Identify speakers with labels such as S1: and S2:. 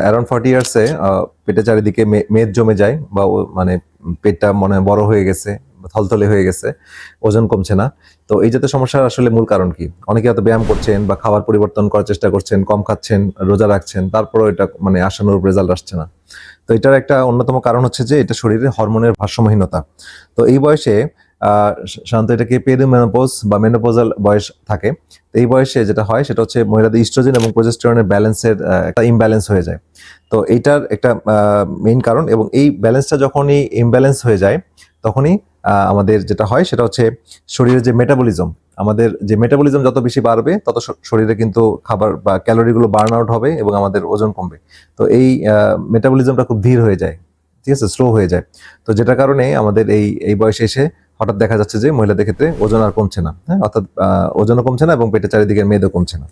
S1: Around 40 ইয়ার্সে পেটের চারিদিকে মেদ জমে যায় বা মানে পেটটা মনে হয় বড় হয়ে গেছে, থলথলে হয়ে গেছে, ওজন কমছে না। তো এই জাতীয় সমস্যার আসলে মূল কারণ কি? অনেকে হয়তো ব্যায়াম করছেন বা খাবার পরিবর্তন করার চেষ্টা করছেন, কম খাচ্ছেন, রোজা রাখছেন, তারপরেও এটা মানে আশানুরূপ রেজাল্ট আসছে না। তো এটার একটা অন্যতম কারণ হচ্ছে যে এটা শরীরে হরমোনের ভারসাম্যহীনতা। তো এই বয়সে সাধারণত এটাকে পেরিমেনোপজ বা মেনোপজাল বয়স থাকে। তো এই বয়সে যেটা হয় সেটা হচ্ছে মহিলাদের ইস্ট্রোজেন এবং প্রোজেস্টেরনের ব্যালেন্সের একটা ইমব্যালেন্স হয়ে যায়। তো এইটার একটা মেইন কারণ, এবং এই ব্যালেন্সটা যখনই ইমব্যালেন্স হয়ে যায় তখনই আমাদের যেটা হয় সেটা হচ্ছে শরীরের যে মেটাবলিজম, আমাদের যে মেটাবলিজম যত বেশি বাড়বে তত শরীরে কিন্তু খাবার বা ক্যালোরিগুলো বার্ন আউট হবে এবং আমাদের ওজন কমবে। তো এই মেটাবলিজমটা খুব ধীর হয়ে যায়, ঠিক আছে, স্লো হয়ে যায়। তো যেটার কারণে আমাদের এই বয়সে এসে হঠাৎ দেখা যাচ্ছে যে মহিলাদের ক্ষেত্রে ওজন আর কমছে না, হ্যাঁ, অর্থাৎ ওজনও কমছে না এবং পেটের চারিদিকের মেদও কমছে না।